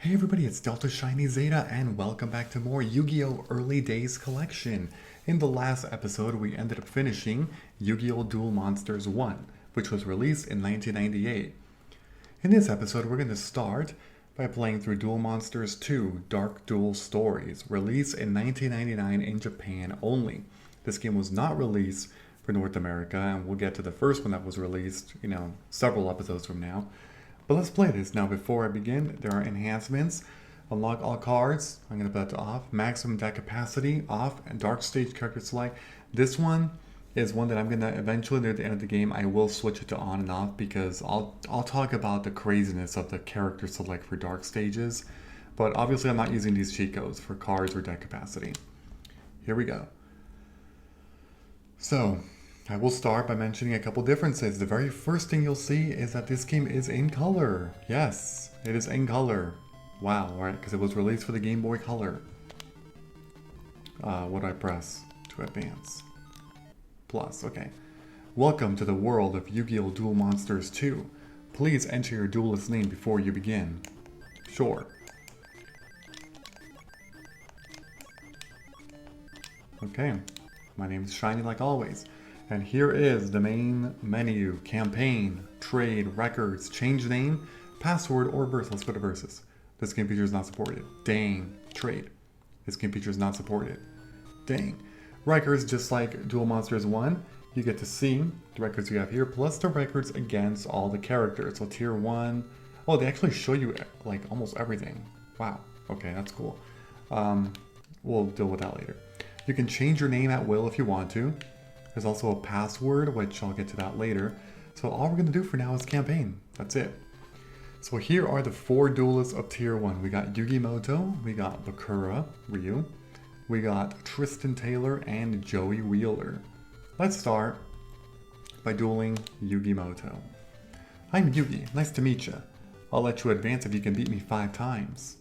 Hey everybody, it's Delta Shiny Zeta, and welcome back to more Yu-Gi-Oh! Early Days Collection. In the last episode, we ended up finishing Yu-Gi-Oh! Duel Monsters 1, which was released in 1998. In this episode, we're going to start by playing through Duel Monsters 2, Dark Duel Stories, released in 1999 in Japan only. This game was not released for North America, and we'll get to the first one that was released, several episodes from now. But let's play this. Now, before I begin, there are enhancements. Unlock all cards. I'm going to put that to off. Maximum deck capacity, off. And dark stage character select. This one is one that I'm going to eventually, near the end of the game, I will switch it to on and off because I'll talk about the craziness of the character select for dark stages. But obviously, I'm not using these cheat codes for cards or deck capacity. Here we go. So, I will start by mentioning a couple differences. The very first thing you'll see is that this game is in color. Yes, it is in color. Wow, right? Because it was released for the Game Boy Color. What do I press to advance? Plus, okay. Welcome to the world of Yu-Gi-Oh! Duel Monsters 2. Please enter your duelist name before you begin. Sure. Okay, my name is Shiny like always. And here is the main menu: campaign, trade, records, change name, password, or verse. Let's go to verses. This game feature is not supported. Dang. Trade. This game feature is not supported. Dang. Records, just like Duel Monsters 1, you get to see the records you have here, plus the records against all the characters. So tier 1, oh, they actually show you like almost everything. Wow. Okay, that's cool. We'll deal with that later. You can change your name at will if you want to. There's also a password, which I'll get to that later. So all we're going to do for now is campaign. That's it. So here are the 4 duelists of tier 1. We got Yugi Moto, we got Bakura, Ryu, we got Tristan Taylor, and Joey Wheeler. Let's start by dueling Yugi Moto. I'm Yugi, nice to meet you. I'll let you advance if you can beat me 5 times.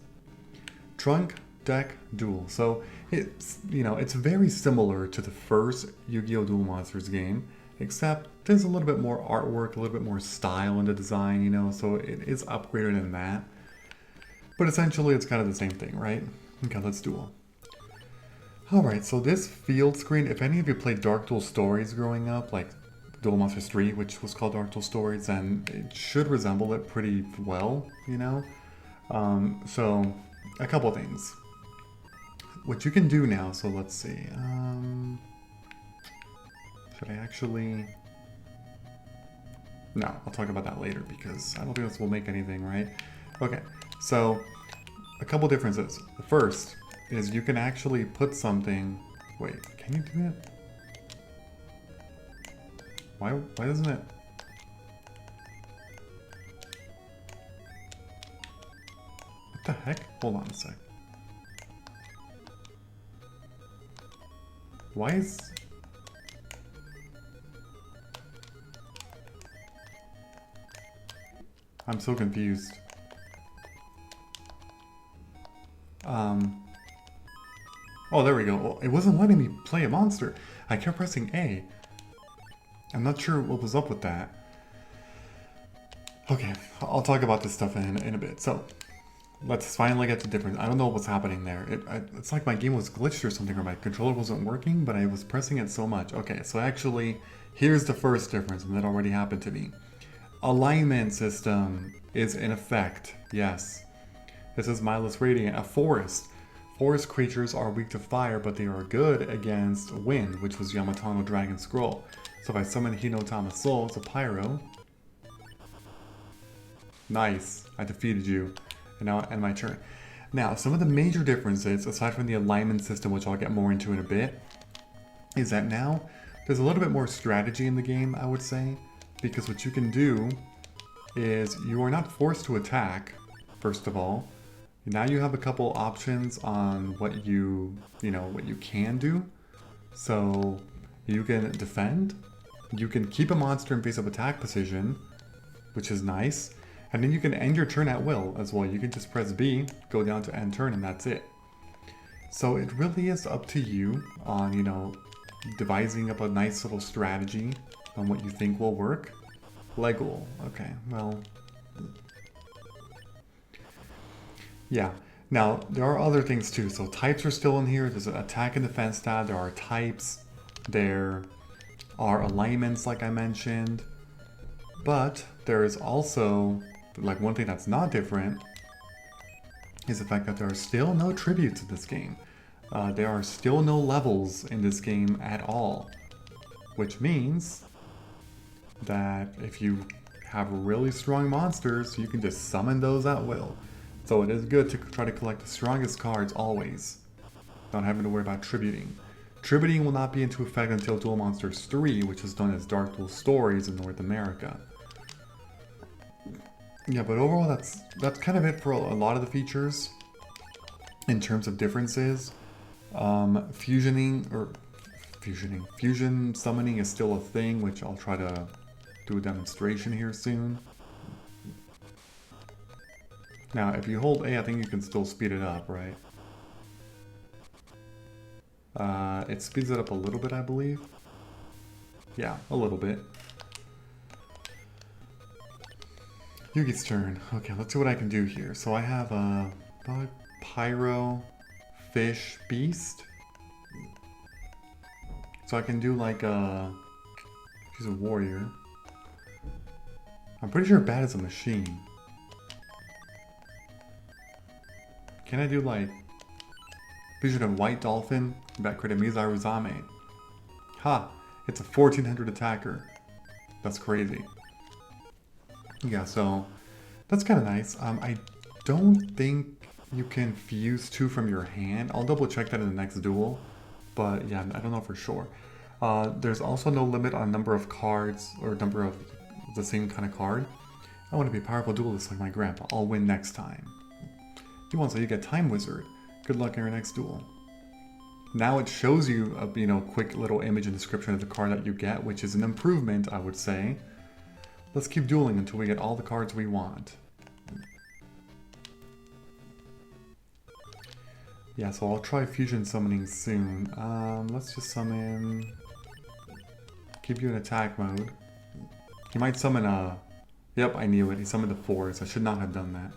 Trunk, deck, duel. So it's very similar to the first Yu-Gi-Oh! Duel Monsters game, except there's a little bit more artwork, a little bit more style in the design, so it is upgraded in that. But essentially it's kind of the same thing, right? Okay, let's duel. Alright, so this field screen, if any of you played Dark Duel Stories growing up, like Duel Monsters 3, which was called Dark Duel Stories, then it should resemble it pretty well, So, a couple things. What you can do now, so let's see. Should I actually... No, I'll talk about that later because I don't think this will make anything, right? Okay, so a couple differences. The first is you can actually put something... Wait, can you do it? Why doesn't it... What the heck? Hold on a sec. Why is... I'm so confused. Oh, there we go. It wasn't letting me play a monster. I kept pressing A. I'm not sure what was up with that. Okay, I'll talk about this stuff in a bit. So, let's finally get to the difference. I don't know what's happening there. It's like my game was glitched or something, or my controller wasn't working, but I was pressing it so much. Okay, so actually, here's the first difference, and that already happened to me. Alignment system is in effect, yes. This is Mindless Radiant, a forest. Forest creatures are weak to fire, but they are good against wind, which was Yamatano Dragon Scroll. So if I summon Hinotama Soul, it's a Pyro. Nice, I defeated you. And now I end my turn. Now, some of the major differences, aside from the alignment system, which I'll get more into in a bit, is that now there's a little bit more strategy in the game, I would say. Because what you can do is you are not forced to attack, first of all. Now you have a couple options on what you can do. So you can defend, you can keep a monster in face-up attack position, which is nice. And then you can end your turn at will as well. You can just press B, go down to end turn, and that's it. So it really is up to you on, devising up a nice little strategy on what you think will work. Legul. Okay, well, Yeah. Now, there are other things too. So types are still in here. There's an attack and defense stat. There are types. There are alignments, like I mentioned. But there is also, like, one thing that's not different is the fact that there are still no tributes in this game. There are still no levels in this game at all. Which means that if you have really strong monsters, you can just summon those at will. So it is good to try to collect the strongest cards always, not having to worry about tributing. Tributing will not be into effect until Duel Monsters 3, which is known as Dark Duel Stories in North America. Yeah, but overall that's kind of it for a lot of the features in terms of differences. Fusion summoning is still a thing, which I'll try to do a demonstration here soon. Now, if you hold A, I think you can still speed it up, right? It speeds it up a little bit, I believe. Yeah, a little bit. Yugi's turn. Okay, let's see what I can do here. So I have a bug, pyro, fish, beast. So I can do like a... She's a warrior. I'm pretty sure Bat is a machine. Can I do like... Vision of White Dolphin, Bat credit Mizar Uzame. Ha! It's a 1400 attacker. That's crazy. Yeah, so that's kind of nice. I don't think you can fuse two from your hand. I'll double check that in the next duel. But yeah, I don't know for sure. There's also no limit on number of cards or number of the same kind of card. I want to be a powerful duelist like my grandpa. I'll win next time. You want so you get Time Wizard. Good luck in your next duel. Now it shows you a quick little image and description of the card that you get, which is an improvement, I would say. Let's keep dueling until we get all the cards we want. Yeah, so I'll try fusion summoning soon. Let's just summon... Keep you in attack mode. He might summon a... Yep, I knew it. He summoned a force. I should not have done that.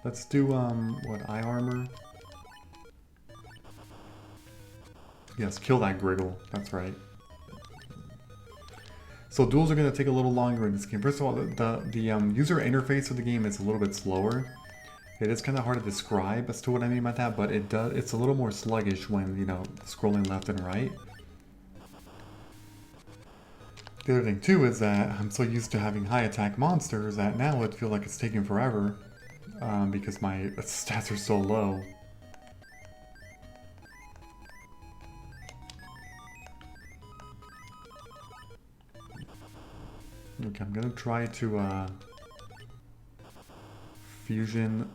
Let's do, what, eye armor? Yes, kill that Griggle. That's right. So duels are going to take a little longer in this game. First of all, the user interface of the game is a little bit slower. It is kind of hard to describe as to what I mean by that, but it's a little more sluggish when, scrolling left and right. The other thing too is that I'm so used to having high attack monsters that now it feels like it's taking forever because my stats are so low. Okay, I'm gonna try to fusion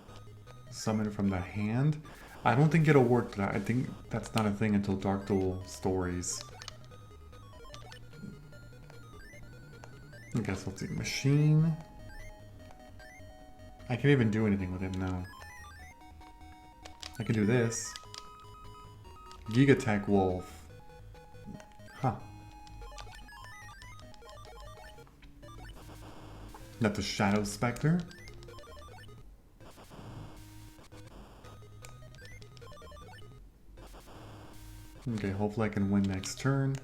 summon from the hand. I don't think it'll work. I think that's not a thing until Dark Duel Stories. Okay, so let's see. Machine. I can't even do anything with him now. I can do this. Gigatech Wolf. Huh. That's a Shadow Spectre. Okay, hopefully I can win next turn.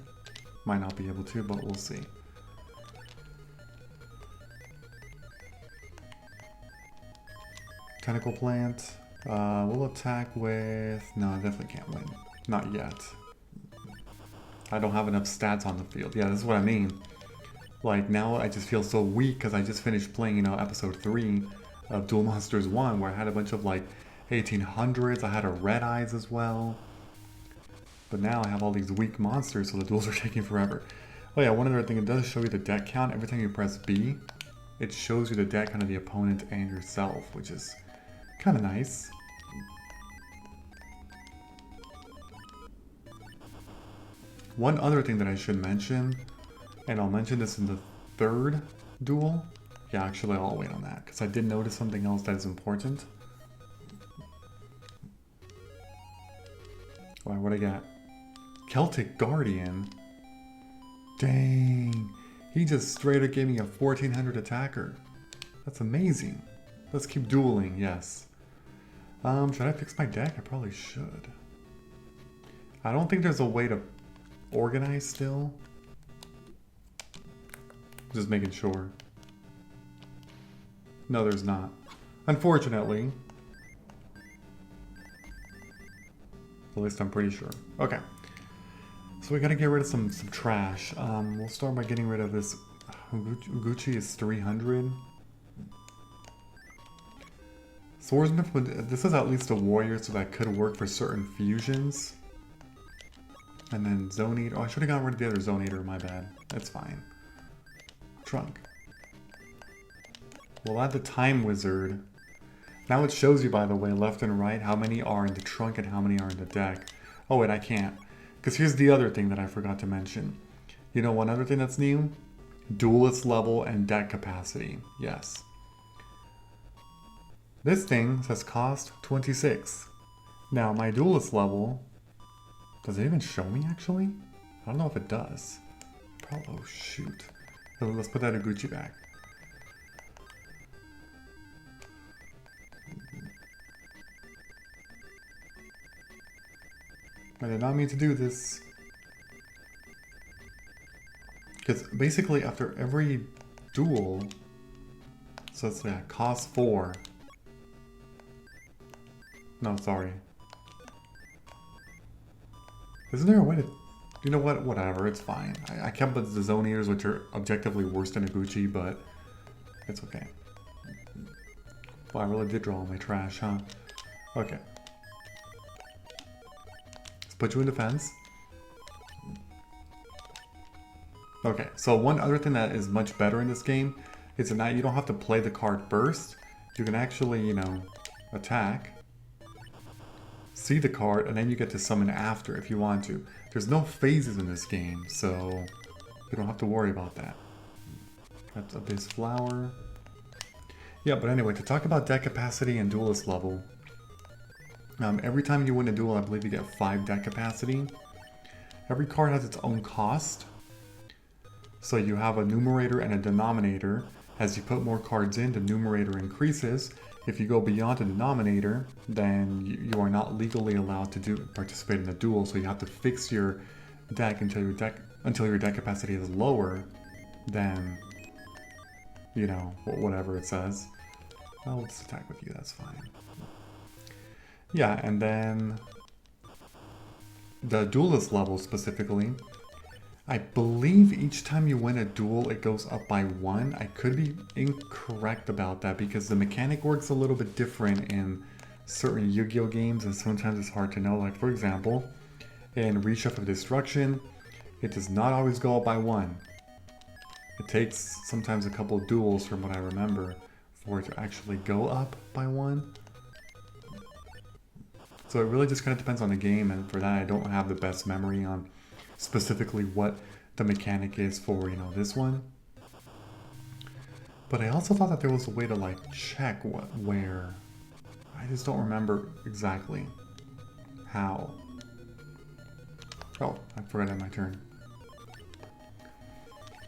Might not be able to, but we'll see. Tentacle Plant. We'll attack with... No, I definitely can't win. Not yet. I don't have enough stats on the field. Yeah, this is what I mean. Like, now I just feel so weak because I just finished playing, episode 3 of Duel Monsters 1, where I had a bunch of, like, 1800s. I had a Red Eyes as well. But now I have all these weak monsters, so the duels are taking forever. Oh yeah, one other thing, it does show you the deck count. Every time you press B, it shows you the deck count of the opponent and yourself, which is kind of nice. One other thing that I should mention, and I'll mention this in the third duel. Yeah, actually I'll wait on that, because I did notice something else that is important. Alright, what I got? Celtic Guardian? Dang. He just straight up gave me a 1400 attacker. That's amazing. Let's keep dueling, yes. Should I fix my deck? I probably should. I don't think there's a way to organize still. Just making sure. No, there's not. Unfortunately. At least I'm pretty sure. Okay. So we gotta get rid of some trash. We'll start by getting rid of this. Uguchi is 300. Swordsmith would. This is at least a warrior, so that could work for certain fusions. And then Zone Eater. Oh, I should have gotten rid of the other Zone Eater. My bad. That's fine. Trunk. We'll add the Time Wizard. Now it shows you, by the way, left and right, how many are in the trunk and how many are in the deck. Oh wait, I can't. Because here's the other thing that I forgot to mention. You know one other thing that's new? Duelist level and deck capacity. Yes. This thing says cost 26. Now my duelist level, does it even show me actually? I don't know if it does. Probably, oh shoot. Let's put that Uguchi back. I did not mean to do this. Because basically after every duel, so it's cost 4. No, sorry. Isn't there a way to... You know what? Whatever, it's fine. I kept the Zone Eaters, which are objectively worse than Uguchi, but it's okay. Well, I really did draw all my trash, huh? Okay. Let's put you in defense. Okay, so one other thing that is much better in this game is that now you don't have to play the card first. You can actually, you know, attack, see the card, and then you get to summon after if you want to. There's no phases in this game, so you don't have to worry about that. That's Abyss Flower. Yeah, but anyway, to talk about deck capacity and duelist level, every time you win a duel, I believe you get 5 deck capacity. Every card has its own cost. So you have a numerator and a denominator. As you put more cards in, the numerator increases. If you go beyond the denominator, then you are not legally allowed to participate in the duel. So you have to fix your deck until your deck capacity is lower than, you know, whatever it says. I'll just attack with you. That's fine. Yeah, and then the duelist level specifically. I believe each time you win a duel, it goes up by 1. I could be incorrect about that because the mechanic works a little bit different in certain Yu-Gi-Oh games, and sometimes it's hard to know. Like, for example, in Reshuffle of Destruction, it does not always go up by 1. It takes sometimes a couple of duels, from what I remember, for it to actually go up by 1. So it really just kind of depends on the game, and for that I don't have the best memory on specifically what the mechanic is for, you know, this one. But I also thought that there was a way to like check where. I just don't remember exactly how. Oh, I forgot it had my turn.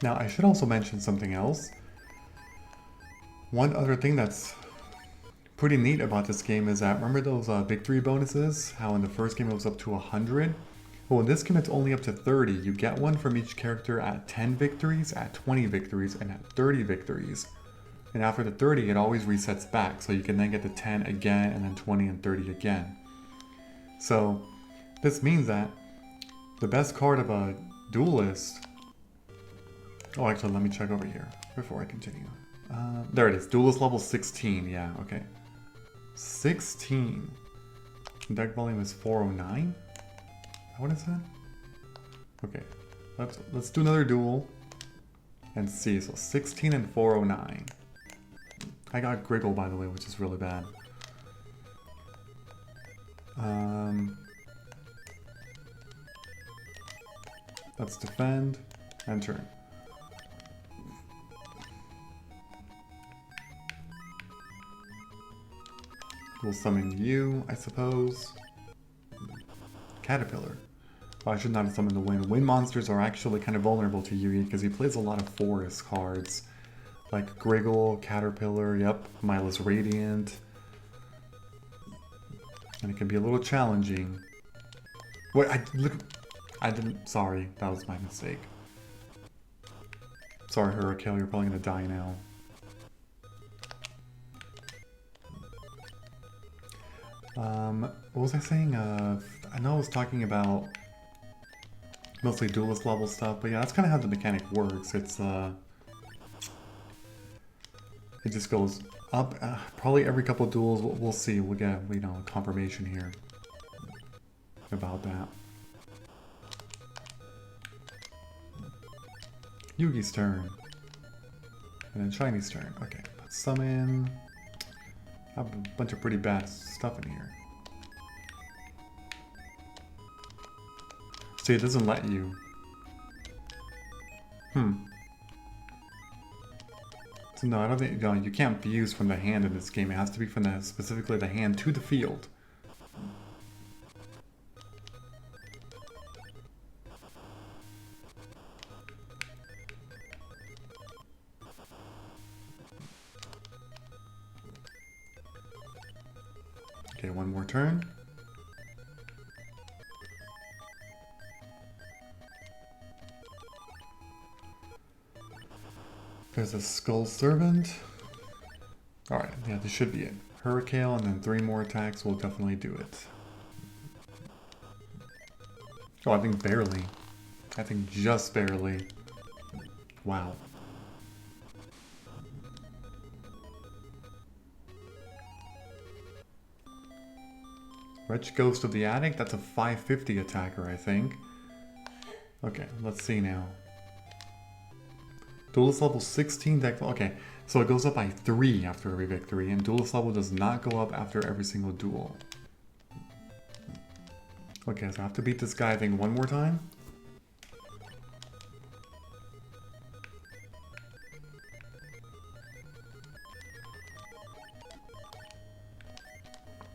Now I should also mention something else. One other thing that's pretty neat about this game is that, remember those victory bonuses? How in the first game it was up to 100? Well, in this game it's only up to 30. You get one from each character at 10 victories, at 20 victories, and at 30 victories. And after the 30, it always resets back, so you can then get the 10 again, and then 20 and 30 again. So, this means that the best card of a duelist... Oh, actually, let me check over here before I continue. There it is, duelist level 16, yeah, okay. 16. Deck volume is 409? What is that? Okay, let's do another duel and see. So 16 and 409. I got Griggle, by the way, which is really bad. Let's defend and turn. We'll summon you, I suppose. Caterpillar. I should not have summoned the wind. Wind monsters are actually kind of vulnerable to Yugi because he plays a lot of forest cards. Like Griggle, Caterpillar, yep, Milus Radiant. And it can be a little challenging. Wait, I didn't, sorry, that was my mistake. Sorry, Hurricane, you're probably gonna die now. What was I saying? I know I was talking about mostly duelist level stuff, but yeah, that's kind of how the mechanic works. It's, it just goes up, probably every couple of duels. We'll see. We'll get, you know, confirmation here about that. Yugi's turn. And then Shiny's turn. Okay, let's summon. I have a bunch of pretty bad stuff in here. See, it doesn't let you. So no, I don't think, no, you can't fuse from the hand in this game. It has to be from the, specifically the hand to the field. Okay, one more turn. There's a Skull Servant. Alright, yeah, this should be it. Hurricane and then 3 more attacks will definitely do it. Oh, I think barely. I think just barely. Wow. Wretch Ghost of the Attic, that's a 550 attacker, I think. Okay, let's see now. Duelist level 16 deck. Okay, so it goes up by 3 after every victory, and Duelist level does not go up after every single duel. Okay, so I have to beat this guy, I think, one more time.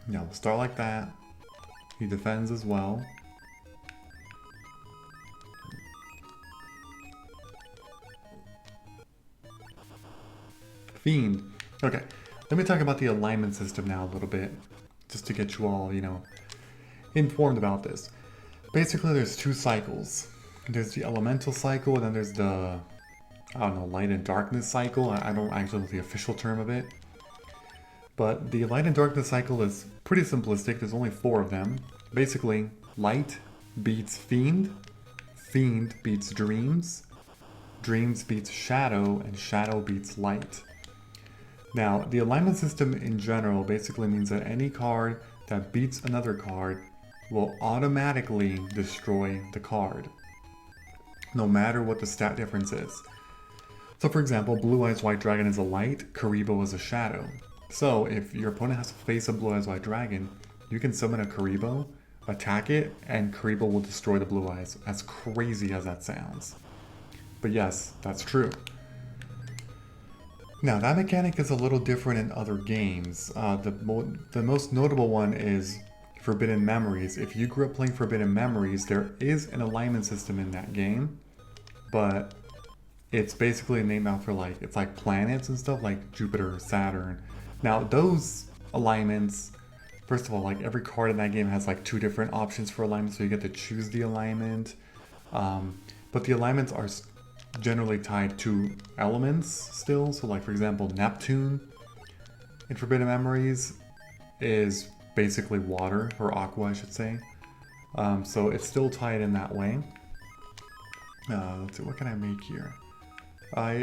Yeah, we'll start like that. He defends as well. Fiend. Okay, let me talk about the alignment system now a little bit, just to get you all, you know, informed about this. Basically, there's 2 cycles. There's the elemental cycle, and then there's the, I don't know, light and darkness cycle. I don't actually know the official term of it. But the light and darkness cycle is pretty simplistic. There's only 4 of them. Basically, light beats fiend, fiend beats dreams, dreams beats shadow, and shadow beats light. Now, the alignment system in general basically means that any card that beats another card will automatically destroy the card, no matter what the stat difference is. So for example, Blue Eyes White Dragon is a light, Karibo is a shadow. So if your opponent has to face a Blue Eyes White Dragon, you can summon a Karibo, attack it, and Karibo will destroy the Blue Eyes, as crazy as that sounds. But yes, that's true. Now, that mechanic is a little different in other games. The most notable one is Forbidden Memories. If you grew up playing Forbidden Memories, there is an alignment system in that game, but it's basically named after, like, it's like planets and stuff, like Jupiter, Saturn. Now, those alignments, first of all, like, every card in that game has, like, 2 different options for alignment, so you get to choose the alignment. But the alignments are generally tied to elements still. So like, for example, Neptune in Forbidden Memories is basically water, or aqua I should say. So it's still tied in that way. Let's see, what can I make here?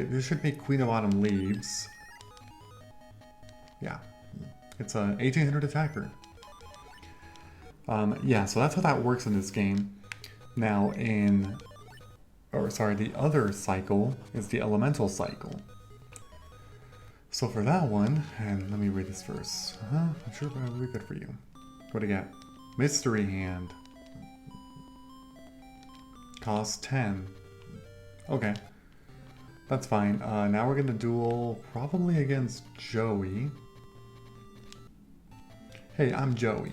This should make Queen of Autumn Leaves. Yeah, it's a 1800 attacker. Yeah, so that's how that works in this game. Now the other cycle is the elemental cycle. So for that one, and let me read this first. I'm sure that'll be good for you. What do you got? Mystery Hand. Cost 10. Okay. That's fine. Now we're gonna duel probably against Joey. Hey, I'm Joey.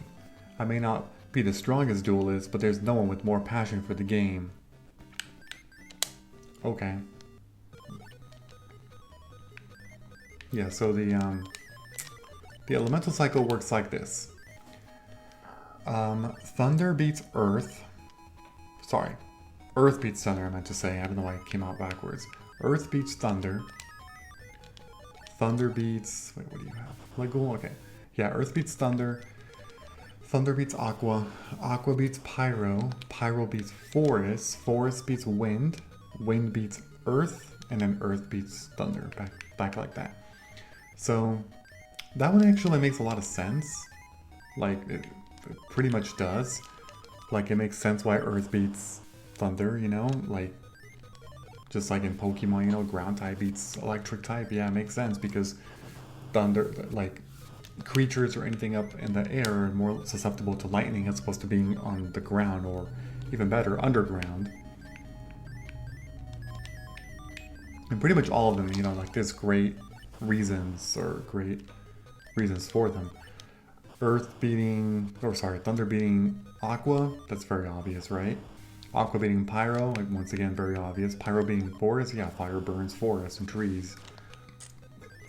I may not be the strongest duelist, but there's no one with more passion for the game. Okay. Yeah, so the elemental cycle works like this. Thunder beats Earth. Sorry. Earth beats Thunder, I meant to say. I don't know why it came out backwards. Earth beats Thunder. Thunder beats... Wait, what do you have? Legal? Okay. Yeah, Earth beats Thunder. Thunder beats Aqua. Aqua beats Pyro. Pyro beats Forest. Forest beats Wind. Wind beats Earth. And then Earth beats Thunder. Back like that. So, that one actually makes a lot of sense. Like, it pretty much does. Like, it makes sense why Earth beats Thunder, you know? Like, just like in Pokemon, you know, ground type beats electric type. Yeah, it makes sense because Thunder, like, creatures or anything up in the air are more susceptible to lightning as opposed to being on the ground, or even better, underground. And pretty much all of them, you know, like, there's great reasons for them. Earth beating, or sorry, Thunder beating Aqua, that's very obvious, right? Aqua beating Pyro, like, once again, very obvious. Pyro beating Forest, yeah, fire burns forest and trees.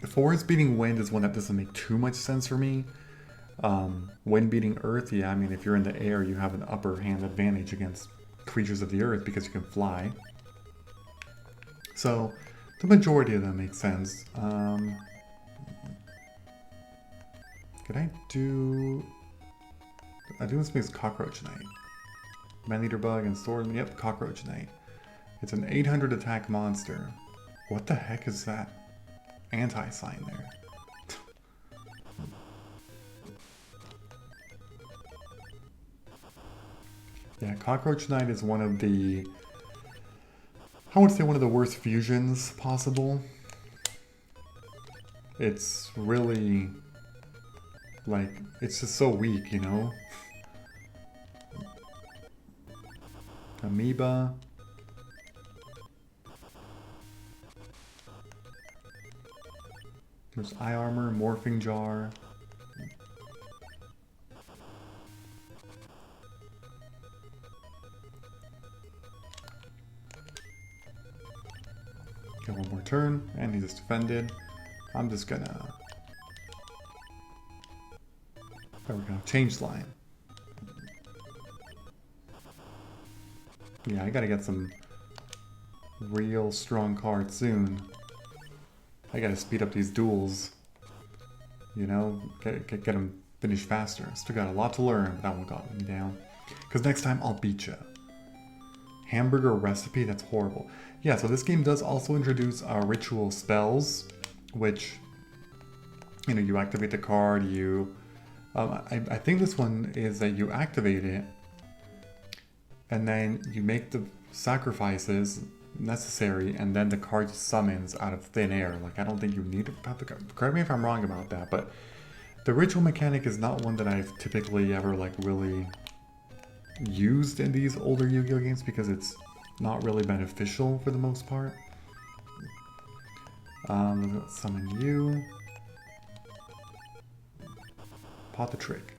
Forest beating Wind is one that doesn't make too much sense for me. Wind beating Earth, yeah, I mean, if you're in the air, you have an upper hand advantage against creatures of the Earth because you can fly. So, the majority of them make sense. Could I do this makes Cockroach Knight. Man-Eater Bug and Sword, yep, Cockroach Knight. It's an 800 attack monster. What the heck is that anti-sign there? Yeah, Cockroach Knight is one of the, I would say one of the worst fusions possible. It's really, like, it's just so weak, you know? Amoeba. There's Eye Armor, Morphing Jar. Get one more turn, and he just defended. I'm just gonna... There we go, change line. Yeah, I gotta get some real strong cards soon. I gotta speed up these duels. You know, get them finished faster. Still got a lot to learn, but that one got me down. Because next time I'll beat ya. Hamburger recipe, that's horrible. Yeah, so this game does also introduce ritual spells, which, you know, you activate the card, you... I think this one is that you activate it, and then you make the sacrifices necessary, and then the card summons out of thin air. Like, I don't think you need to have the card. Correct me if I'm wrong about that, but the ritual mechanic is not one that I've typically ever, like, really used in these older Yu-Gi-Oh games because it's not really beneficial for the most part. Let's summon you. Pot the trick.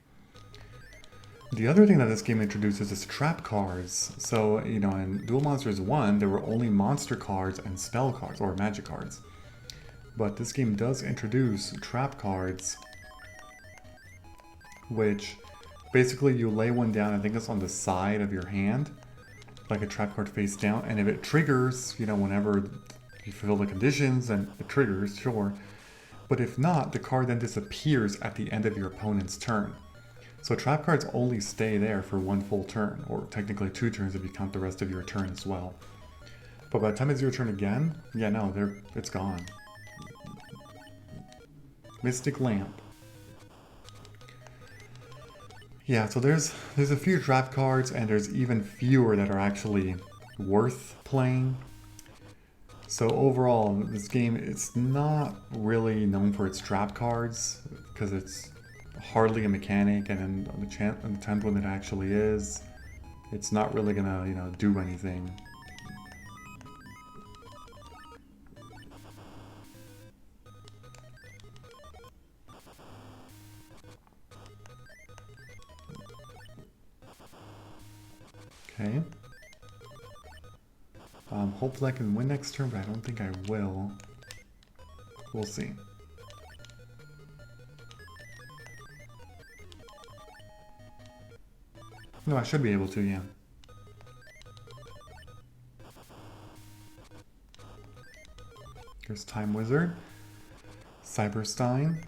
The other thing that this game introduces is trap cards. So, you know, in Duel Monsters 1, there were only monster cards and spell cards, or magic cards. But this game does introduce trap cards, which basically you lay one down, I think it's on the side of your hand, like a trap card face down, and if it triggers, you know, whenever you fulfill the conditions, then it triggers, sure. But if not, the card then disappears at the end of your opponent's turn. So trap cards only stay there for one full turn, or technically 2 turns if you count the rest of your turn as well. But by the time it's your turn again, yeah, no, it's gone. Mystic Lamp. Yeah, so there's a few trap cards, and there's even fewer that are actually worth playing. So overall, this game, it's not really known for its trap cards, because it's hardly a mechanic, and then on the times when it actually is, it's not really gonna, you know, do anything. Okay. Hopefully I can win next turn, but I don't think I will. We'll see. No, I should be able to, yeah. Here's Time Wizard. Cyberstein.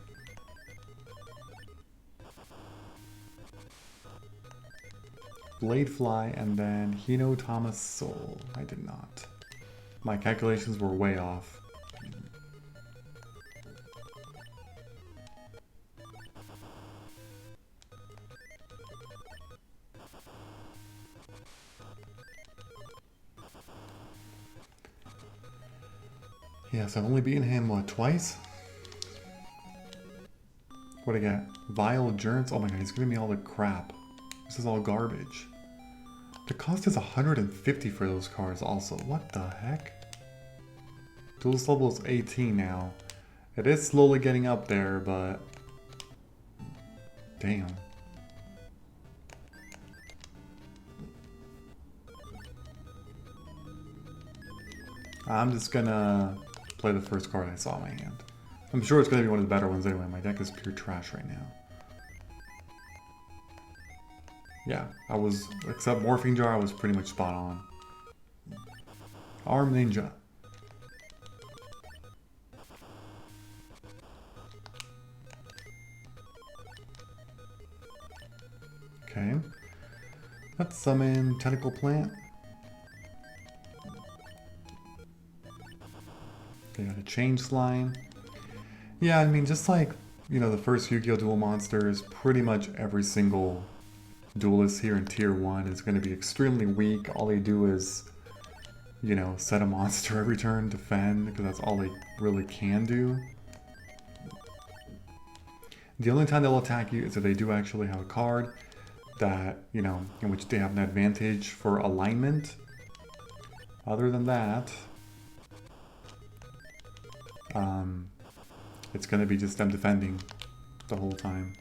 Bladefly, and then Hino Thomas Soul. I did not. My calculations were way off. Yes, I've only beaten him, what, twice? What'd I get? Vile Endurance? Oh my god, he's giving me all the crap. This is all garbage. The cost is 150 for those cards also. What the heck? Duels level is 18 now. It is slowly getting up there, but... Damn. I'm just gonna play the first card I saw in my hand. I'm sure it's gonna be one of the better ones anyway. My deck is pure trash right now. Yeah, I was, except Morphing Jar, I was pretty much spot on. Arm Ninja. Okay. Let's summon Tentacle Plant. Okay, got a Change Slime. Yeah, I mean, just like, you know, the first Yu-Gi-Oh! Duel monsters, pretty much every single duelist here in Tier 1 is going to be extremely weak. All they do is, you know, set a monster every turn, defend, because that's all they really can do. The only time they'll attack you is if they do actually have a card that, you know, in which they have an advantage for alignment. Other than that, it's going to be just them defending the whole time.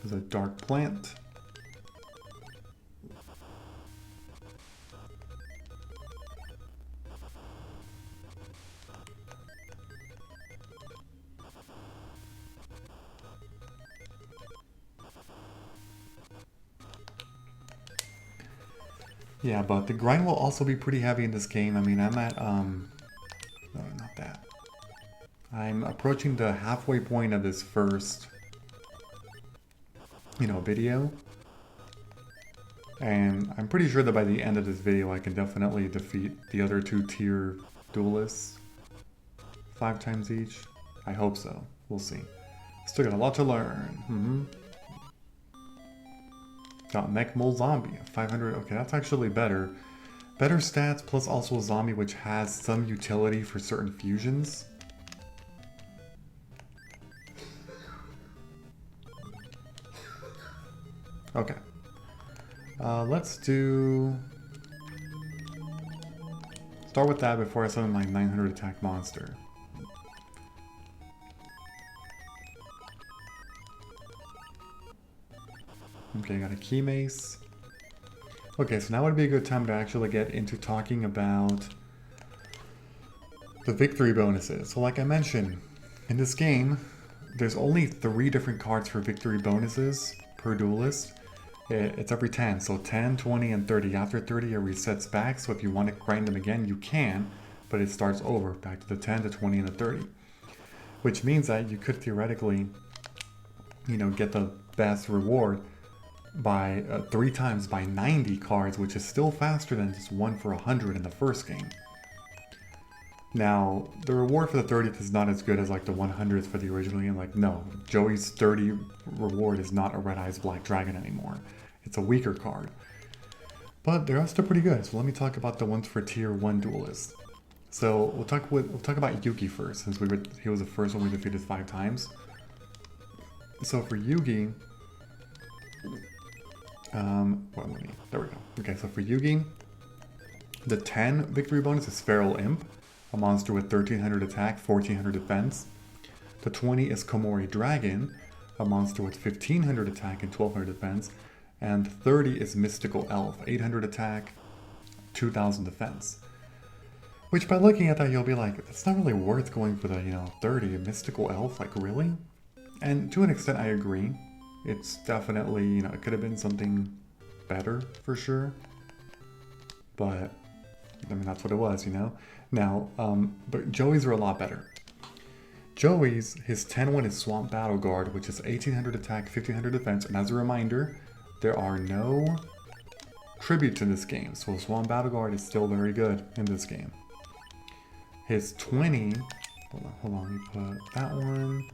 There's a Dark Plant. Yeah, but the grind will also be pretty heavy in this game. I mean, I'm at, no, not that. I'm approaching the halfway point of this first, you know, video. And I'm pretty sure that by the end of this video, I can definitely defeat the other two tier duelists 5 times each. I hope so. We'll see. Still got a lot to learn. Got Mech Mole Zombie, 500. Okay, that's actually better. Better stats, plus also a zombie which has some utility for certain fusions. Okay. Let's do... Start with that before I summon my 900 attack monster. Okay, got a Key Mace. Okay, so now would be a good time to actually get into talking about the victory bonuses. So like I mentioned, in this game, there's only 3 different cards for victory bonuses per duelist. It's every 10, so 10, 20, and 30. After 30, it resets back, so if you want to grind them again, you can, but it starts over, back to the 10, the 20, and the 30. Which means that you could theoretically, you know, get the best reward by 3 times by 90 cards, which is still faster than just 1 for 100 in the first game. Now, the reward for the 30th is not as good as like the 100th for the original game. Like, no, Joey's 30 reward is not a Red Eyes Black Dragon anymore. It's a weaker card. But they're still pretty good. So let me talk about the ones for Tier 1 duelists. So we'll talk about Yugi first, since he was the first one we defeated 5 times. So for Yugi, there we go. Okay, so for Yugi, the 10 victory bonus is Feral Imp. a monster with 1300 attack, 1400 defense. The 20 is Komori Dragon, a monster with 1500 attack and 1200 defense. And 30 is Mystical Elf, 800 attack, 2000 defense. Which by looking at that, you'll be like, it's not really worth going for the, 30. A Mystical Elf, like really? And to an extent, I agree. It's definitely, it could have been something better for sure. But, I mean, that's what it was, Now, but Joey's are a lot better. Joey's, his 10-1 is Swamp Battle Guard, which is 1800 attack, 1500 defense. And as a reminder, there are no tributes in this game. So Swamp Battle Guard is still very good in this game. His 20, hold on, let me put that one.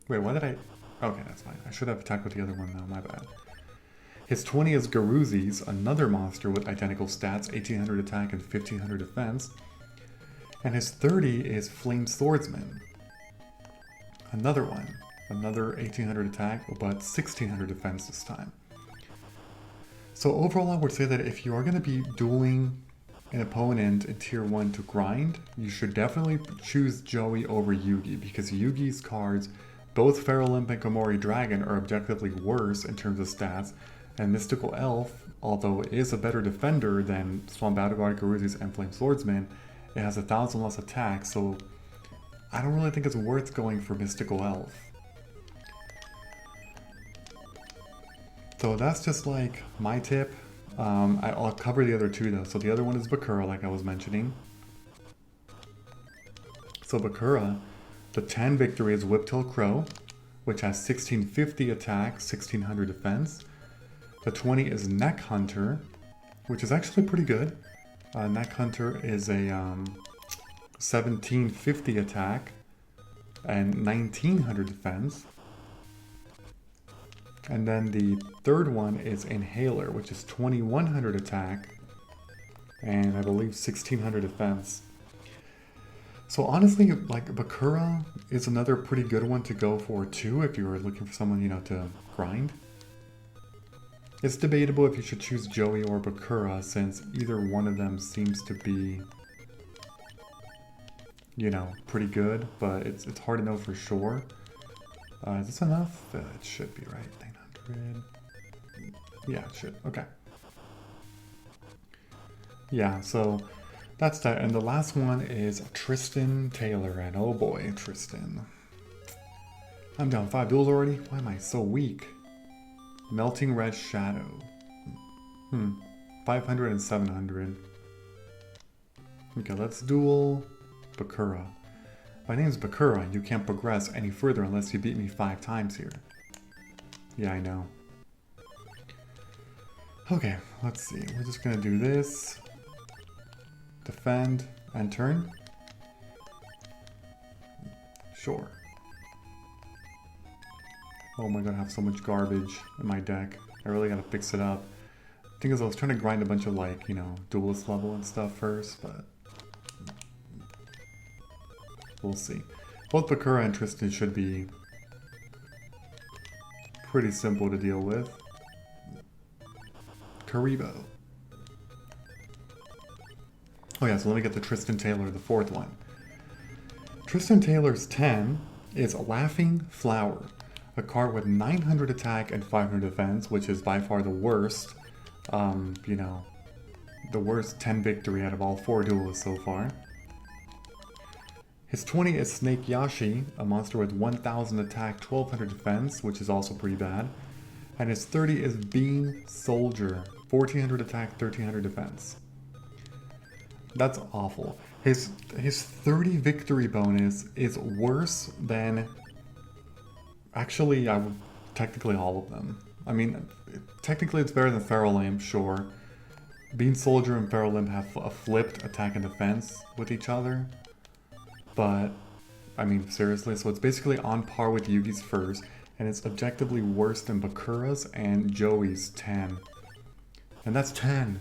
Wait, why did I? Okay, that's fine. I should have attacked with the other one though, my bad. His 20 is Garuzi's, another monster with identical stats, 1800 attack and 1500 defense. And his 30 is Flame Swordsman. Another one. Another 1800 attack, but 1600 defense this time. So overall, I would say that if you are going to be dueling an opponent in Tier 1 to grind, you should definitely choose Joey over Yugi, because Yugi's cards, both Feral Limp and Komori Dragon, are objectively worse in terms of stats, and Mystical Elf, although it is a better defender than Swamp Battle Guard, Garuzi's, and Flame Swordsman, it has 1000 less attack, so I don't really think it's worth going for Mystical Elf. So that's just like my tip. I'll cover the other two though. So the other one is Bakura, like I was mentioning. So Bakura, the 10 victory is Whiptail Crow, which has 1650 attack, 1600 defense. The 20 is Neck Hunter, which is actually pretty good. Neck Hunter is a 1750 attack and 1900 defense. And then the third one is Inhaler, which is 2100 attack and I believe 1600 defense. So honestly, like Bakura is another pretty good one to go for too if you're looking for someone, to grind. It's debatable if you should choose Joey or Bakura, since either one of them seems to be, pretty good, but it's hard to know for sure. Is this enough? It should be, right? 900. Yeah, it should. Okay. Yeah, so that's that. And the last one is Tristan Taylor. And oh boy, Tristan. I'm down 5 duels already? Why am I so weak? Melting Red Shadow. 500 and 700. Okay, let's duel Bakura. My name's Bakura. You can't progress any further unless you beat me 5 times here. Yeah, I know. Okay, let's see. We're just gonna do this. Defend and turn. Sure. Oh my god, I have so much garbage in my deck. I really gotta fix it up. The thing is, I was trying to grind a bunch of duelist level and stuff first, but we'll see. Both Bakura and Tristan should be pretty simple to deal with. Karibo. Oh yeah, so let me get the Tristan Taylor, the 4th one. Tristan Taylor's 10 is Laughing Flower, a card with 900 attack and 500 defense, which is by far the worst, the worst 10 victory out of all 4 duelists so far. His 20 is Snake Yashi, a monster with 1000 attack, 1200 defense, which is also pretty bad. And his 30 is Bean Soldier, 1400 attack, 1300 defense. That's awful. His 30 victory bonus is worse than, actually, technically all of them. I mean, technically it's better than Feral Limp, sure. Bean Soldier and Feral Limp have a flipped attack and defense with each other. But, I mean, seriously, so it's basically on par with Yugi's first, and it's objectively worse than Bakura's and Joey's 10. And that's 10.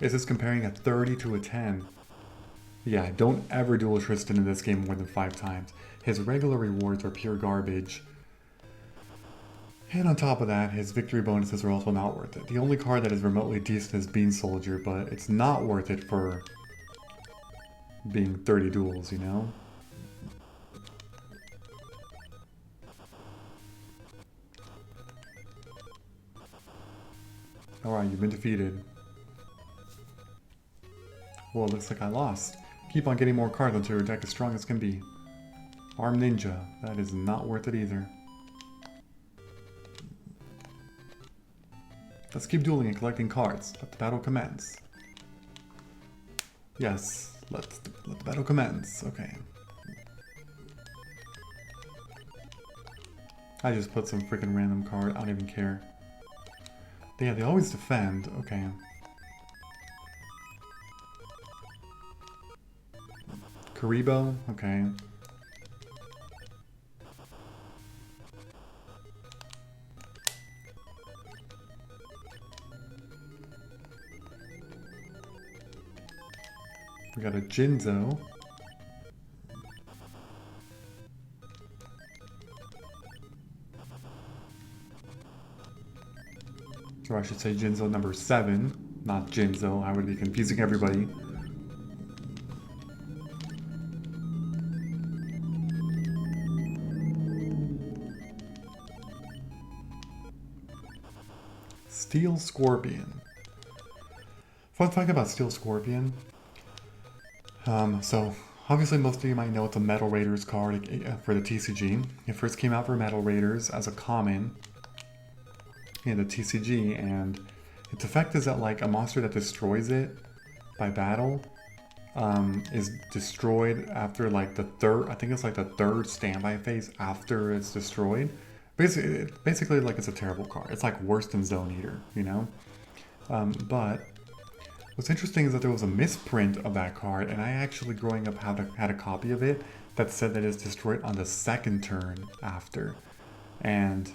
Is this comparing a 30 to a 10? Yeah, don't ever duel Tristan in this game more than 5 times. His regular rewards are pure garbage. And on top of that, his victory bonuses are also not worth it. The only card that is remotely decent is Bean Soldier, but it's not worth it for being 30 duels, you know? Alright, you've been defeated. Well, it looks like I lost. Keep on getting more cards until your deck is strong as can be. Arm Ninja. That is not worth it either. Let's keep dueling and collecting cards. Let the battle commence. Yes, let the battle commence. Okay. I just put some freaking random card. I don't even care. Yeah, they always defend. Okay. Karibo. Okay. We got a Jinzo. Or I should say Jinzo number 7, not Jinzo. I would be confusing everybody. Steel Scorpion. Fun fact about Steel Scorpion. So obviously most of you might know it's a Metal Raiders card for the TCG. It first came out for Metal Raiders as a common in the TCG, and its effect is that like a monster that destroys it by battle is destroyed after like the third, I think it's like the third standby phase after it's destroyed. Basically like it's a terrible card. It's like worse than Zone Eater, you know? But what's interesting is that there was a misprint of that card, and I actually growing up had a copy of it that said that it's destroyed on the second turn after. And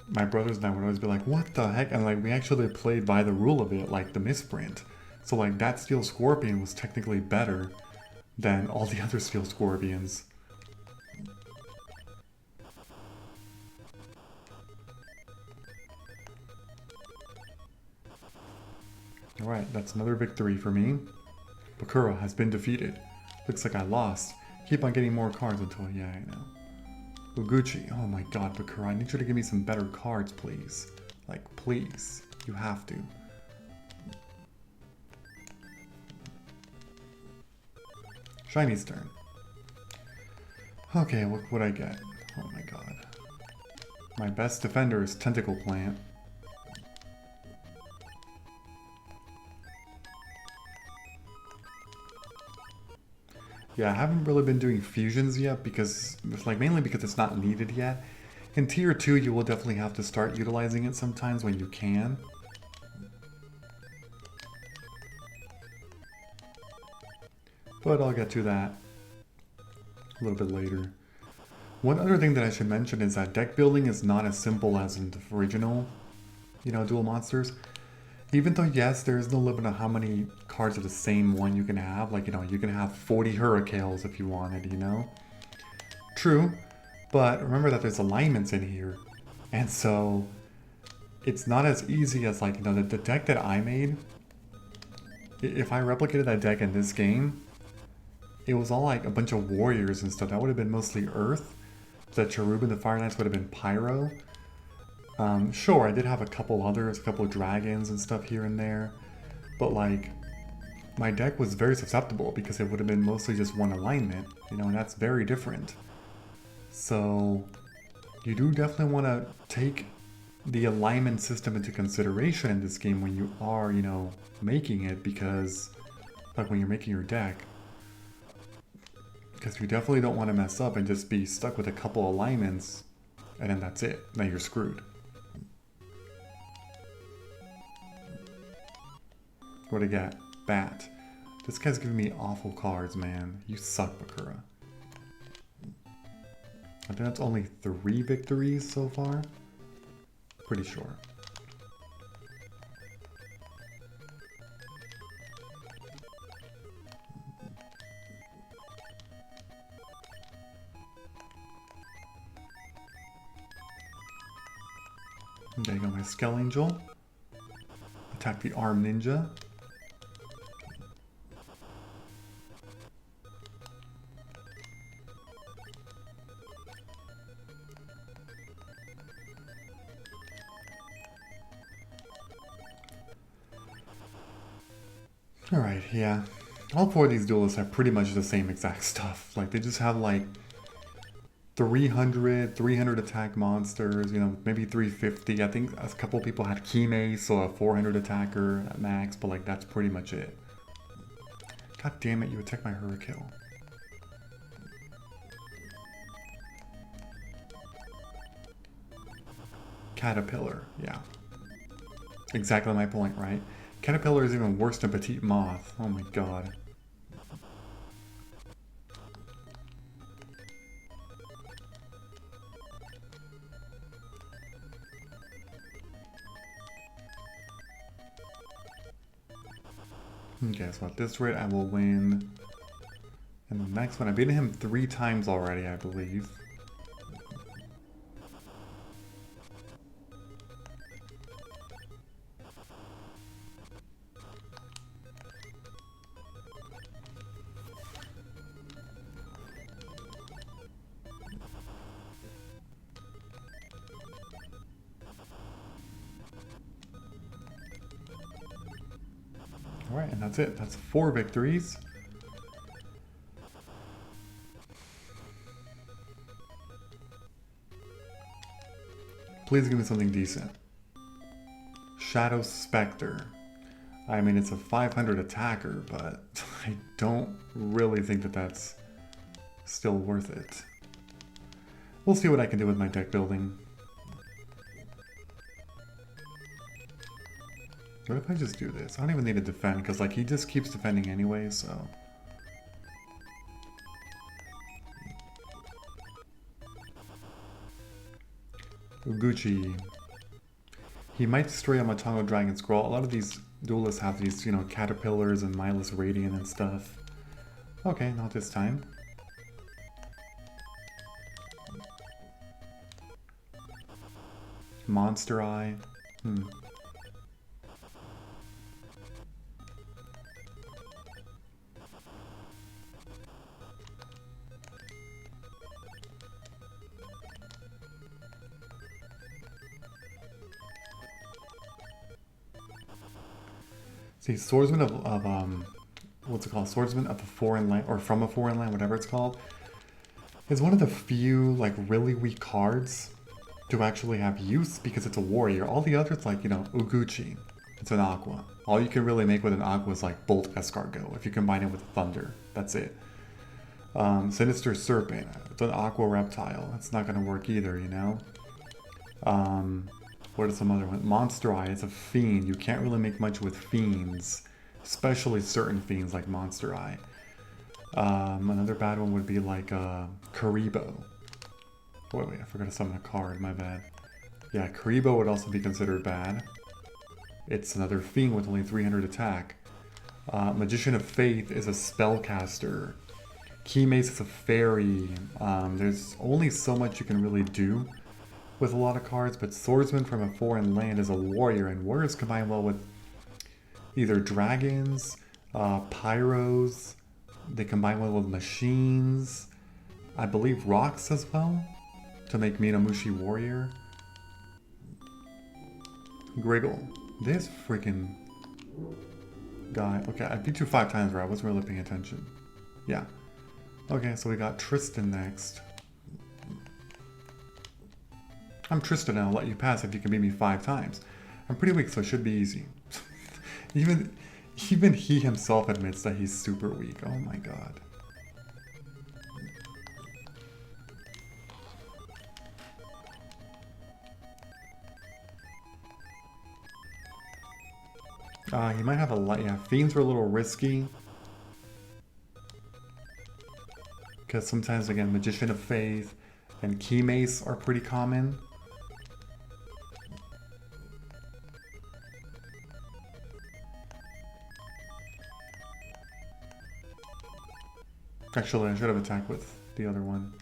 my brothers and I would always be like, what the heck? And like we actually played by the rule of it, like the misprint. So like that Steel Scorpion was technically better than all the other Steel Scorpions. Alright, that's another victory for me. Bakura has been defeated. Looks like I lost. Keep on getting more cards until, yeah, I know. Uguchi, oh my god, Bakura, I need you to give me some better cards, please. Like, please. You have to. Shiny's turn. Okay, what would I get? Oh my god. My best defender is Tentacle Plant. Yeah, I haven't really been doing fusions yet because, like, mainly because it's not needed yet. In Tier 2, you will definitely have to start utilizing it sometimes when you can. But I'll get to that a little bit later. One other thing that I should mention is that deck building is not as simple as in the original, Duel Monsters. Even though, yes, there is no limit on how many cards of the same one you can have. Like, you can have 40 Hurricanes if you wanted, True, but remember that there's alignments in here. And so, it's not as easy as, like, the deck that I made. If I replicated that deck in this game, it was all, like, a bunch of warriors and stuff. That would have been mostly Earth. The Cherubim, the Fire Knights would have been Pyro. Sure, I did have a couple others, a couple of dragons and stuff here and there, but like, my deck was very susceptible because it would have been mostly just one alignment, and that's very different. So, you do definitely want to take the alignment system into consideration in this game when you are, making it, because, like when you're making your deck, because you definitely don't want to mess up and just be stuck with a couple alignments, and then that's it, then you're screwed. What do I get? Bat. This guy's giving me awful cards, man. You suck, Bakura. I think that's only 3 victories so far. Pretty sure. Okay, I got my Skull Angel. Attack the Arm Ninja. Alright, yeah. All four of these duelists have pretty much the same exact stuff. Like, they just have like 300 attack monsters, you know, maybe 350. I think a couple people had Kime, so a 400 attacker at max, but like that's pretty much it. God damn it, you attacked my Hurricane. Caterpillar, yeah. Exactly my point, right? Caterpillar is even worse than Petite Moth. Oh my god. Okay, so at this rate I will win. And the next one, I beat him 3 times already, I believe. Alright, and that's it. That's 4 victories. Please give me something decent. Shadow Spectre. I mean, it's a 500 attacker, but I don't really think that that's still worth it. We'll see what I can do with my deck building. What if I just do this? I don't even need to defend, because like he just keeps defending anyway, so... Uguchi. He might destroy a Matango Dragon Scroll. A lot of these duelists have these, you know, Caterpillars and Mindless Radiant and stuff. Okay, not this time. Monster Eye. See, Swordsman of what's it called? Swordsman of a Foreign Land, or from a Foreign Land, whatever it's called, is one of the few, like, really weak cards to actually have use because it's a warrior. All the others, like, you know, Uguchi, it's an Aqua. All you can really make with an Aqua is, like, Bolt Escargot, if you combine it with Thunder. That's it. Sinister Serpent, it's an Aqua Reptile. That's not going to work either, you know? What are some other ones? Monster Eye, it's a fiend. You can't really make much with fiends, especially certain fiends like Monster Eye. Another bad one would be like Karibo. Wait, I forgot to summon a card, my bad. Yeah, Karibo would also be considered bad. It's another fiend with only 300 attack. Magician of Faith is a spellcaster. Keymace is a fairy. There's only so much you can really do with a lot of cards, but Swordsman from a Foreign Land is a warrior, and warriors combine well with either dragons, pyros, they combine well with machines, I believe rocks as well, to make Minamushi Warrior. Griggle. This freaking guy. Okay, I beat you 5 times, right? I wasn't really paying attention. Yeah. Okay, so we got Tristan next. I'm Tristan and I'll let you pass if you can beat me 5 times. I'm pretty weak, so it should be easy. Even he himself admits that he's super weak. Oh my god. He might have a lot. Yeah, fiends are a little risky. Because sometimes, again, Magician of Faith and Keymace are pretty common. Actually, I should have attacked with the other one.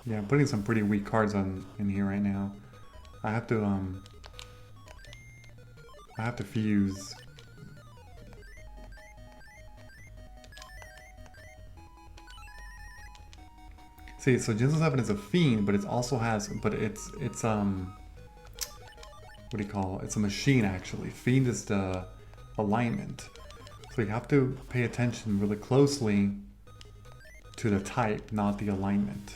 Yeah, I'm putting some pretty weak cards in here right now. I have to fuse. See, so Jinzo 7 is a fiend, but it also has, but it's what do you call it? It's a machine actually. Fiend is the alignment. So you have to pay attention really closely to the type, not the alignment.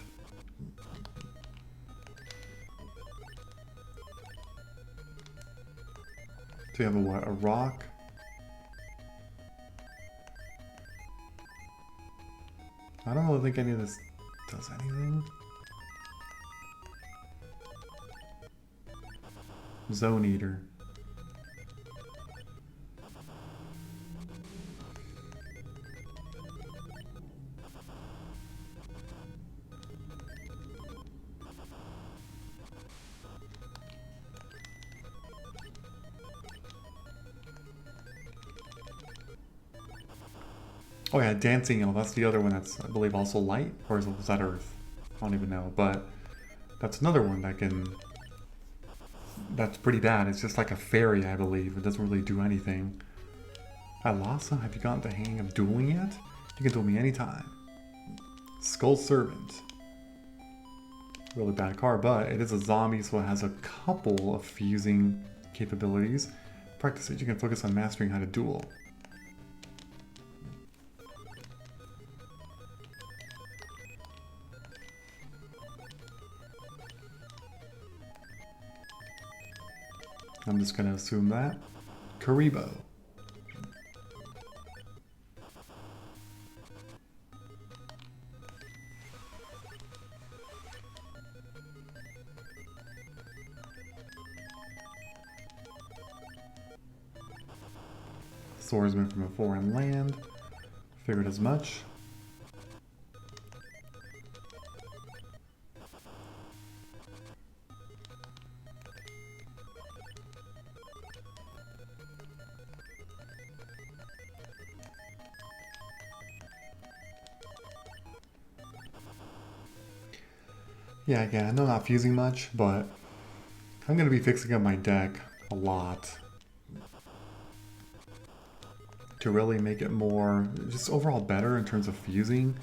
So you have a what? A rock. I don't really think any of this does anything. Zone Eater. Oh yeah, Dancing Eel, that's the other one that's, I believe, also light? Or is that Earth? I don't even know, but that's another one that can... That's pretty bad. It's just like a fairy, I believe. It doesn't really do anything. Alasa, have you gotten the hang of dueling yet? You can duel me anytime. Skull Servant. Really bad card, but it is a zombie, so it has a couple of fusing capabilities. Practice it, you can focus on mastering how to duel. I'm just going to assume that. Karibo. Swordsman from a foreign land. Figured as much. Yeah, again, I know I'm not fusing much, but I'm going to be fixing up my deck a lot to really make it more, just overall better in terms of fusing,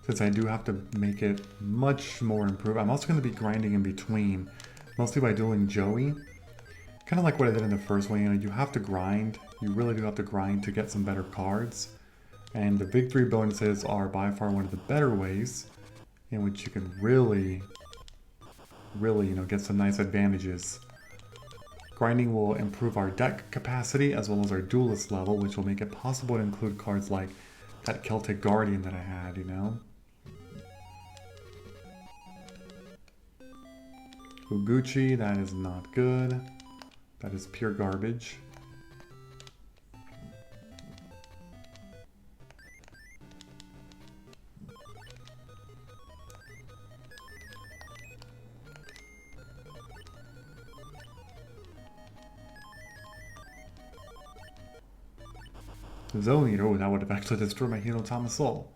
since I do have to make it much more improved. I'm also going to be grinding in between, mostly by dueling Joey. Kind of like what I did in the first one, you know, you have to grind. You really do have to grind to get some better cards. And the victory bonuses are by far one of the better ways in which you can really, you know, get some nice advantages. Grinding will improve our deck capacity as well as our duelist level, which will make it possible to include cards like that Celtic Guardian that I had, you know? Uguchi, that is not good. That is pure garbage. Zone Eater, oh, that would have actually destroyed my Hinotama Soul.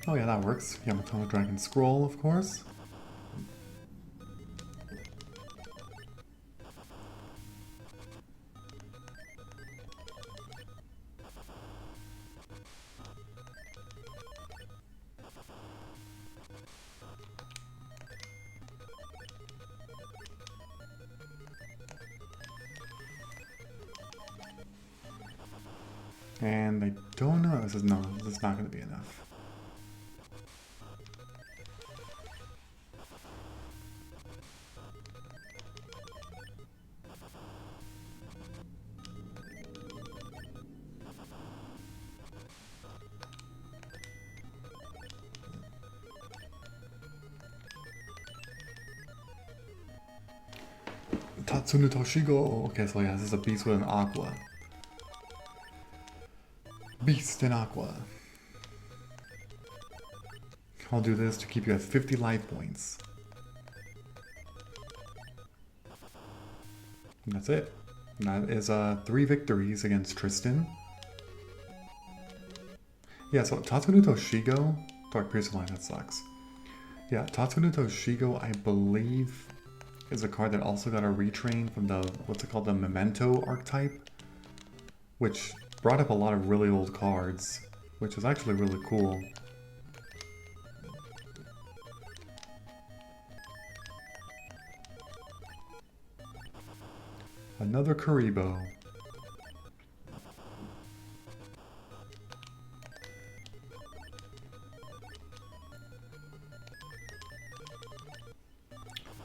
Oh yeah, that works. Yamato Dragon Scroll, of course. And I don't know, this is not going to be enough. Tatsunu Toshigo. Okay, so yeah, this is a beast with an aqua. Beast in aqua. I'll do this to keep you at 50 life points. And that's it. And that is 3 victories against Tristan. Yeah, so Tatsunuto Shigo, Dark Piercing Line, that sucks. Yeah, Tatsunuto Shigo, I believe, is a card that also got a retrain from the, what's it called, the Memento archetype, which brought up a lot of really old cards, which is actually really cool. Another Karibo.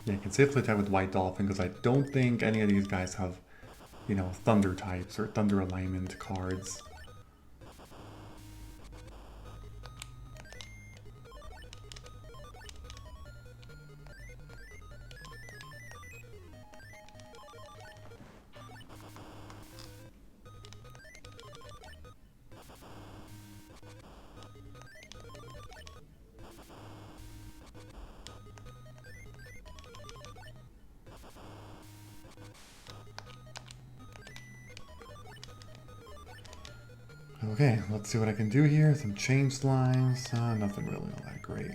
Yeah, you can safely attack with White Dolphin because I don't think any of these guys have, you know, Thunder types or Thunder alignment cards. Okay, let's see what I can do here. Some change slimes. Nothing really all that great.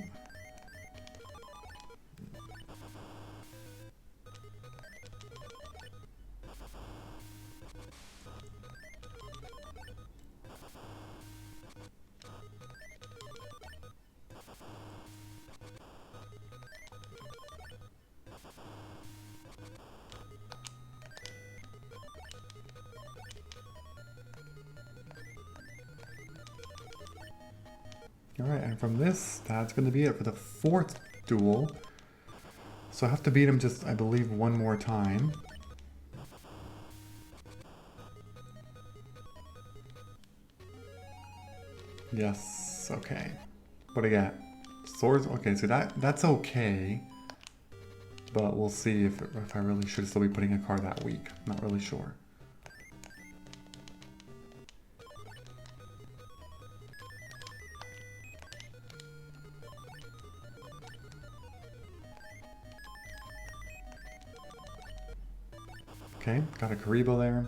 Alright, and from this, that's going to be it for the 4th duel. So I have to beat him just, I believe, one more time. Yes, okay. What do I got? Swords? Okay, so that's okay. But we'll see if I really should still be putting a card that weak. Not really sure. Okay, got a Karibo there.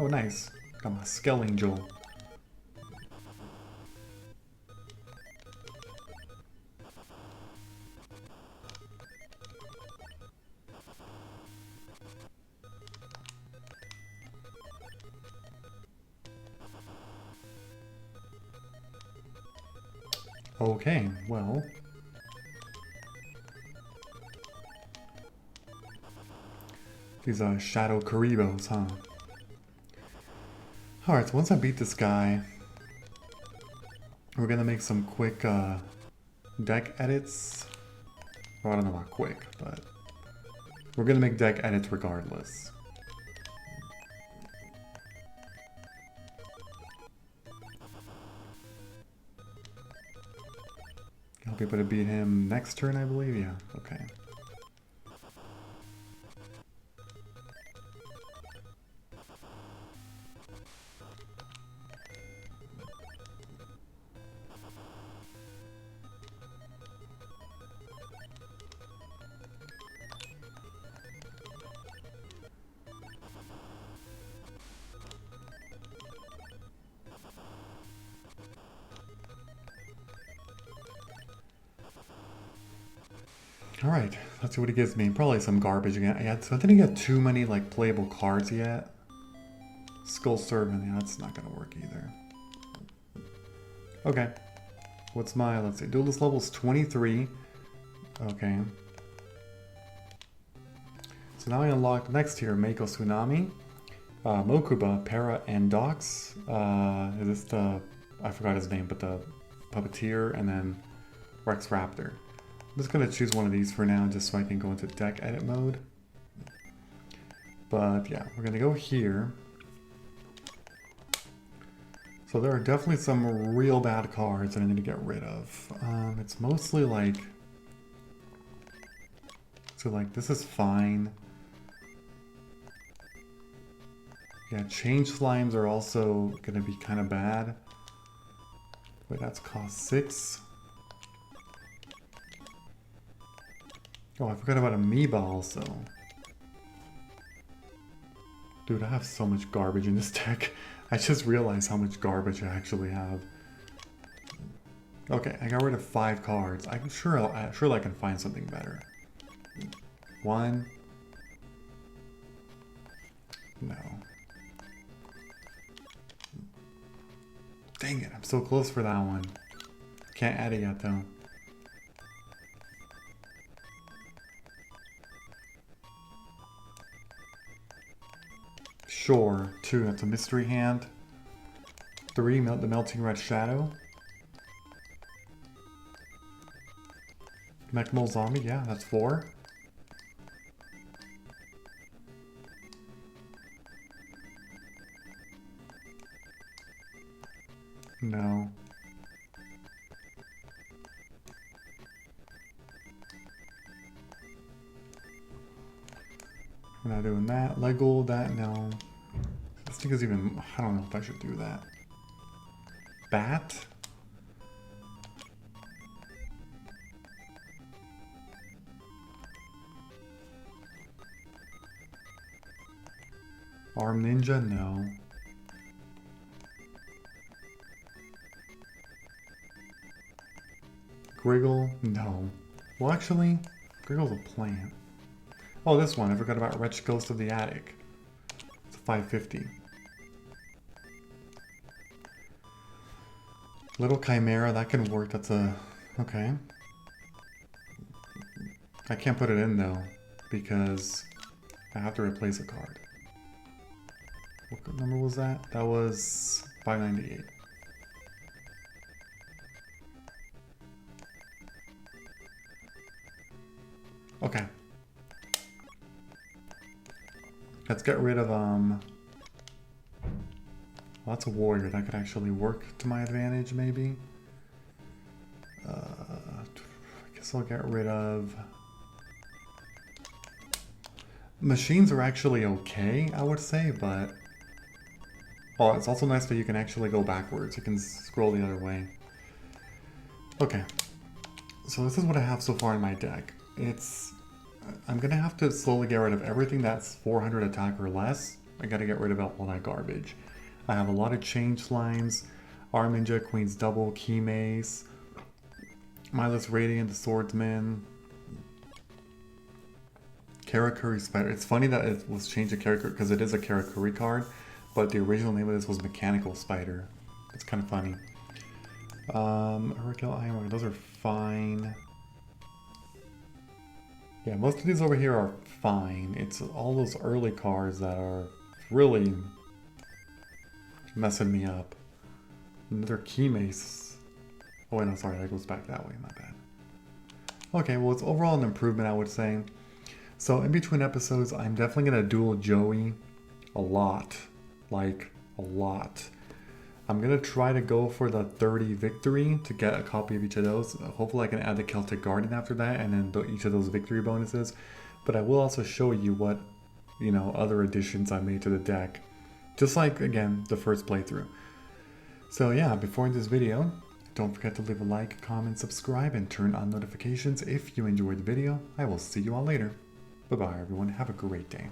Oh, nice. Got my Skull Angel. Okay, well. These are Shadow Karibos, huh? Alright, so once I beat this guy, we're gonna make some quick deck edits. Well, I don't know about quick, but we're gonna make deck edits regardless. I'll be able to beat him next turn, I believe? Yeah, okay. Alright, let's see what he gives me. Probably some garbage again. So I didn't get too many like playable cards yet. Skull Servant, yeah, that's not gonna work either. Okay. What's my, let's see, Duelist level's 23. Okay. So now I unlock next here Mako Tsunami, Mokuba, Para, and Dox. Is this the, I forgot his name, but the Puppeteer, and then Rex Raptor. I'm just going to choose one of these for now, just so I can go into deck edit mode. But yeah, we're going to go here. So there are definitely some real bad cards that I need to get rid of. It's mostly like... So like, this is fine. Yeah, change slimes are also going to be kind of bad. Wait, that's cost 6. Oh, I forgot about Amoeba also. Dude, I have so much garbage in this deck. I just realized how much garbage I actually have. Okay, I got rid of 5 cards. I'm sure I can find something better. 1. No. Dang it, I'm so close for that one. Can't add it yet though. Sure, 2, that's a mystery hand. 3, the Melting Red Shadow. Mechmole Zombie, yeah, that's 4. No. We're not doing that. Lego, that, no. This thing is even, I don't know if I should do that. Bat? Arm Ninja, no. Griggle, no. Well, actually, Griggle's a plant. Oh, this one. I forgot about Wretched Ghost of the Attic. It's a 550. Little Chimera, that can work. That's a... okay. I can't put it in, though, because I have to replace a card. What number was that? That was 598. Okay. Let's get rid of, well, that's a warrior. That could actually work to my advantage, maybe. I guess I'll get rid of... Machines are actually okay, I would say, but... oh, it's also nice that you can actually go backwards. You can scroll the other way. Okay. So this is what I have so far in my deck. I'm gonna have to slowly get rid of everything that's 400 attack or less. I gotta get rid of all that garbage. I have a lot of change lines. Arm Ninja, Queen's Double, Key Mace, Mindless Radiant, the Swordsman, Karakuri Spider. It's funny that it was changed to Karakuri because it is a Karakuri card, but the original name of this was Mechanical Spider. It's kind of funny. Hurricane Iron, those are fine. Yeah, most of these over here are fine. It's all those early cards that are really messing me up. Another Key Mace. Oh wait, no, sorry, that goes back that way, my bad. Okay, well, it's overall an improvement, I would say. So in between episodes, I'm definitely going to duel Joey a lot. Like, a lot. I'm going to try to go for the 30 victory to get a copy of each of those. Hopefully I can add the Celtic Guardian after that and then each of those victory bonuses. But I will also show you what, you know, other additions I made to the deck. Just like, again, the first playthrough. So yeah, before this video, don't forget to leave a like, comment, subscribe, and turn on notifications if you enjoyed the video. I will see you all later. Bye-bye, everyone. Have a great day.